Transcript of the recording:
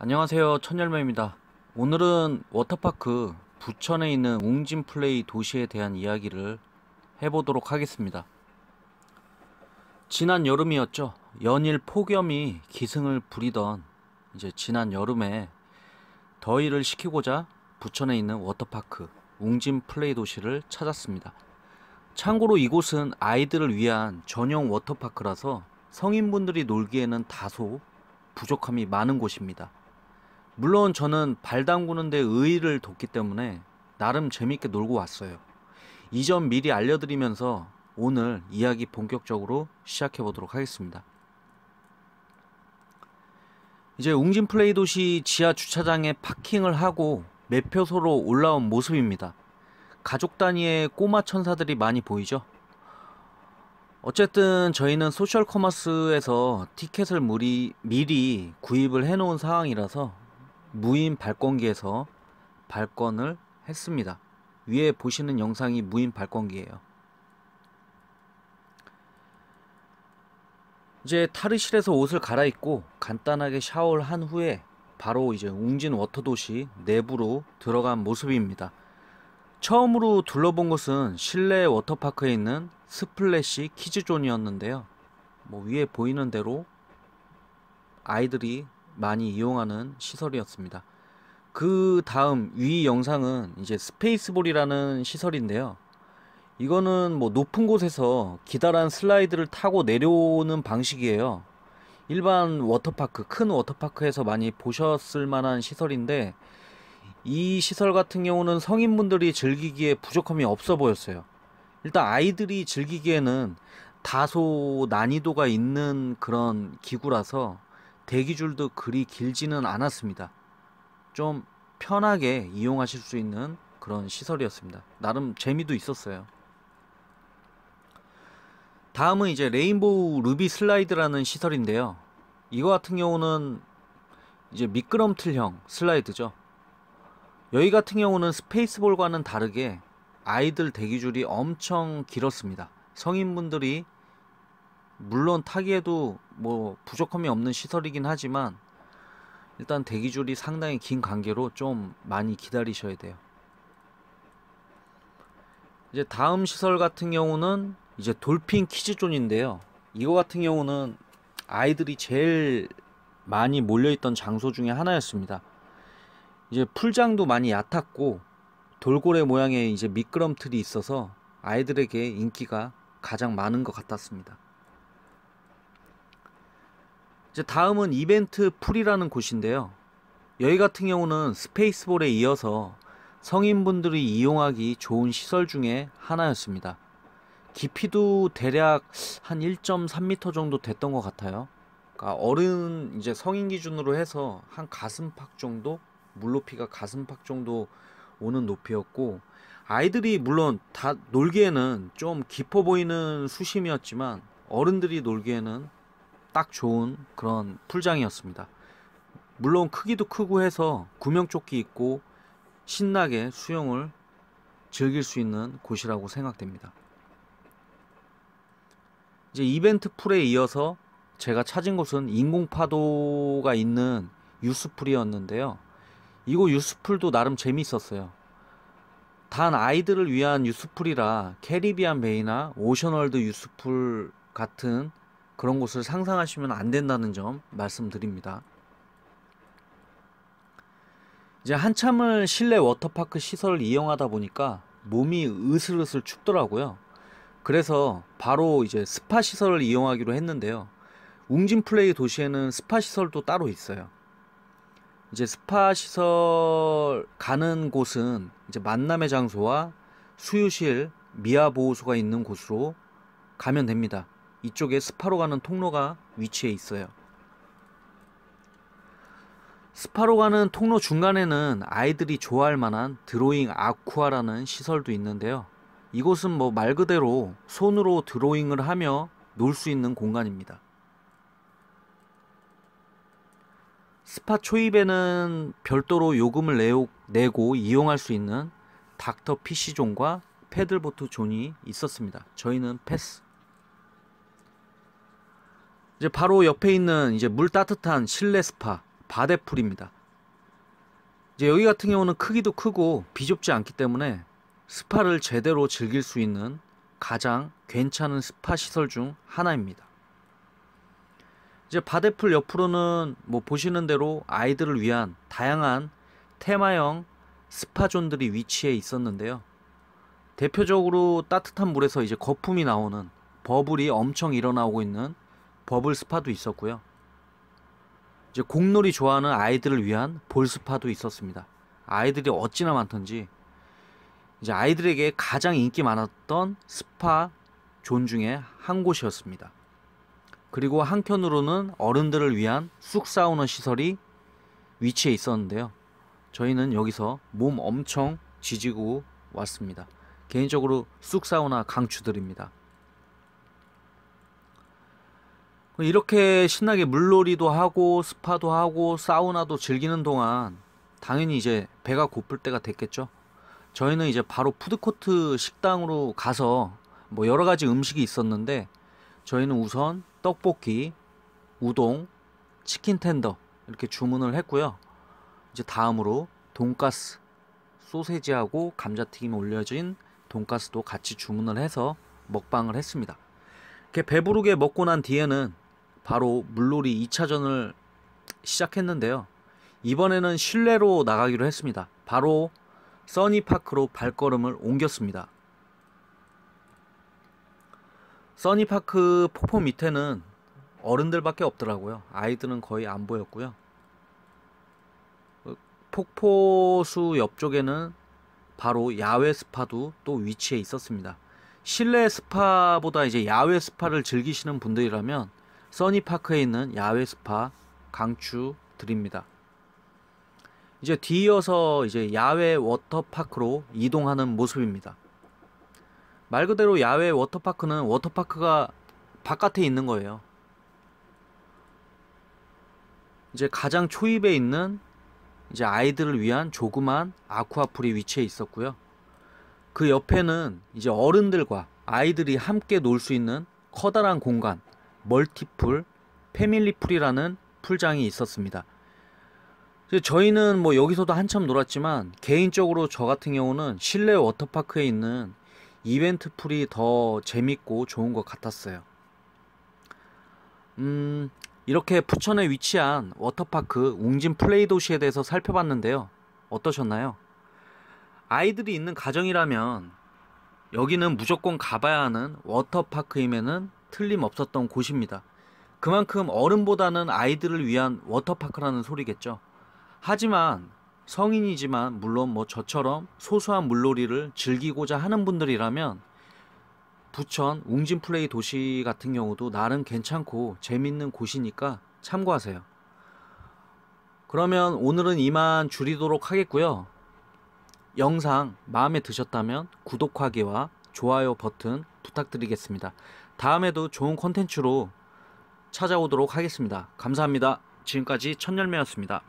안녕하세요, 천열매입니다. 오늘은 워터파크 부천에 있는 웅진플레이 도시에 대한 이야기를 해보도록 하겠습니다. 지난 여름이었죠. 연일 폭염이 기승을 부리던 지난 여름에 더위를 식히고자 부천에 있는 워터파크 웅진플레이 도시를 찾았습니다. 참고로 이곳은 아이들을 위한 전용 워터파크라서 성인분들이 놀기에는 다소 부족함이 많은 곳입니다. 물론 저는 발 담그는 데 의의를 뒀기 때문에 나름 재밌게 놀고 왔어요. 이 점 미리 알려드리면서 오늘 이야기 본격적으로 시작해 보도록 하겠습니다. 이제 웅진플레이 도시 지하 주차장에 파킹을 하고 매표소로 올라온 모습입니다. 가족 단위의 꼬마 천사들이 많이 보이죠? 어쨌든 저희는 소셜 커머스에서 티켓을 미리 구입을 해 놓은 상황이라서 무인 발권기에서 발권을 했습니다. 위에 보시는 영상이 무인 발권기예요. 이제 탈의실에서 옷을 갈아입고 간단하게 샤워를 한 후에 바로 이제 웅진 워터도시 내부로 들어간 모습입니다. 처음으로 둘러본 곳은 실내 워터파크에 있는 스플래시 키즈존이었는데요. 위에 보이는 대로 아이들이 많이 이용하는 시설이었습니다. 그 다음 위 영상은 이제 스페이스볼이라는 시설인데요. 이거는 높은 곳에서 기다란 슬라이드를 타고 내려오는 방식이에요. 일반 워터파크, 큰 워터파크에서 많이 보셨을 만한 시설인데 이 시설 같은 경우는 성인분들이 즐기기에 부족함이 없어 보였어요. 일단 아이들이 즐기기에는 다소 난이도가 있는 그런 기구라서 대기줄도 그리 길지는 않았습니다. 좀 편하게 이용하실 수 있는 그런 시설이었습니다. 나름 재미도 있었어요. 다음은 이제 레인보우 루비 슬라이드라는 시설인데요. 이거 같은 경우는 이제 미끄럼틀형 슬라이드죠. 여기 같은 경우는 스페이스볼과는 다르게 아이들 대기줄이 엄청 길었습니다. 성인분들이 물론 타기에도 부족함이 없는 시설이긴 하지만 일단 대기줄이 상당히 긴 관계로 좀 많이 기다리셔야 돼요. 이제 다음 시설 같은 경우는 이제 돌핀 키즈존인데요. 이거 같은 경우는 아이들이 제일 많이 몰려있던 장소 중에 하나였습니다. 이제 풀장도 많이 얕았고 돌고래 모양의 이제 미끄럼틀이 있어서 아이들에게 인기가 가장 많은 것 같았습니다. 이제 다음은 이벤트 풀이라는 곳인데요. 여기 같은 경우는 스페이스볼에 이어서 성인분들이 이용하기 좋은 시설 중에 하나였습니다. 깊이도 대략 한 1.3m 정도 됐던 것 같아요. 그러니까 어른 이제 성인 기준으로 해서 한 가슴팍 정도, 물높이가 가슴팍 정도 오는 높이였고 아이들이 물론 다 놀기에는 좀 깊어 보이는 수심이었지만 어른들이 놀기에는 딱 좋은 그런 풀장이었습니다. 물론 크기도 크고 해서 구명조끼 입고 신나게 수영을 즐길 수 있는 곳이라고 생각됩니다. 이제 이벤트 풀에 이어서 제가 찾은 곳은 인공파도가 있는 유스풀이었는데요. 이곳 유스풀도 나름 재미있었어요. 단 아이들을 위한 유스풀이라 캐리비안 베이나 오션월드 유스풀 같은 그런 곳을 상상하시면 안 된다는 점 말씀드립니다. 이제 한참을 실내 워터파크 시설을 이용하다 보니까 몸이 으슬으슬 춥더라고요. 그래서 바로 이제 스파 시설을 이용하기로 했는데요. 웅진플레이 도시에는 스파 시설도 따로 있어요. 이제 스파 시설 가는 곳은 이제 만남의 장소와 수유실, 미아보호소가 있는 곳으로 가면 됩니다. 이쪽에 스파로 가는 통로가 위치해 있어요. 스파로 가는 통로 중간에는 아이들이 좋아할 만한 드로잉 아쿠아라는 시설도 있는데요. 이곳은 말 그대로 손으로 드로잉을 하며 놀 수 있는 공간입니다. 스파 초입에는 별도로 요금을 내고 이용할 수 있는 닥터 피시존과 패들보트 존이 있었습니다. 저희는 패스. 이제 바로 옆에 있는 이제 물 따뜻한 실내 스파 바대풀입니다. 이제 여기 같은 경우는 크기도 크고 비좁지 않기 때문에 스파를 제대로 즐길 수 있는 가장 괜찮은 스파 시설 중 하나입니다. 이제 바대풀 옆으로는 뭐 보시는 대로 아이들을 위한 다양한 테마형 스파존들이 위치해 있었는데요. 대표적으로 따뜻한 물에서 이제 거품이 나오는 버블이 엄청 일어나고 있는 버블 스파도 있었고요. 이제 공놀이 좋아하는 아이들을 위한 볼 스파도 있었습니다. 아이들이 어찌나 많던지 이제 아이들에게 가장 인기 많았던 스파 존 중에 한 곳이었습니다. 그리고 한켠으로는 어른들을 위한 쑥사우나 시설이 위치해 있었는데요. 저희는 여기서 몸 엄청 지지고 왔습니다. 개인적으로 쑥사우나 강추드립니다. 이렇게 신나게 물놀이도 하고 스파도 하고 사우나도 즐기는 동안 당연히 이제 배가 고플 때가 됐겠죠. 저희는 이제 바로 푸드코트 식당으로 가서 뭐 여러가지 음식이 있었는데 저희는 우선 떡볶이, 우동, 치킨 텐더 이렇게 주문을 했고요. 이제 다음으로 돈가스, 소세지하고 감자튀김 올려진 돈가스도 같이 주문을 해서 먹방을 했습니다. 이렇게 배부르게 먹고 난 뒤에는 바로 물놀이 2차전을 시작했는데요. 이번에는 실내로 나가기로 했습니다. 바로 써니파크로 발걸음을 옮겼습니다. 써니파크 폭포 밑에는 어른들밖에 없더라고요. 아이들은 거의 안 보였고요. 폭포수 옆쪽에는 바로 야외 스파도 또 위치해 있었습니다. 실내 스파보다 이제 야외 스파를 즐기시는 분들이라면 써니파크에 있는 야외 스파 강추드립니다. 이제 뒤이어서 이제 야외 워터파크로 이동하는 모습입니다. 말 그대로 야외 워터파크는 워터파크가 바깥에 있는 거예요. 이제 가장 초입에 있는 이제 아이들을 위한 조그만 아쿠아풀이 위치해 있었고요. 그 옆에는 이제 어른들과 아이들이 함께 놀 수 있는 커다란 공간 멀티풀, 패밀리풀이라는 풀장이 있었습니다. 저희는 뭐 여기서도 한참 놀았지만 개인적으로 저 같은 경우는 실내 워터파크에 있는 이벤트 풀이 더 재밌고 좋은 것 같았어요. 이렇게 부천에 위치한 워터파크 웅진 플레이 도시에 대해서 살펴봤는데요. 어떠셨나요? 아이들이 있는 가정이라면 여기는 무조건 가봐야 하는 워터파크임에는 틀림없었던 곳입니다. 그만큼 어른보다는 아이들을 위한 워터파크라는 소리겠죠. 하지만 성인이지만 물론 뭐 저처럼 소소한 물놀이를 즐기고자 하는 분들이라면 부천 웅진 플레이 도시 같은 경우도 나름 괜찮고 재밌는 곳이니까 참고하세요. 그러면 오늘은 이만 줄이도록 하겠고요. 영상 마음에 드셨다면 구독하기와 좋아요 버튼 부탁드리겠습니다. 다음에도 좋은 콘텐츠로 찾아오도록 하겠습니다. 감사합니다. 지금까지 천열매였습니다.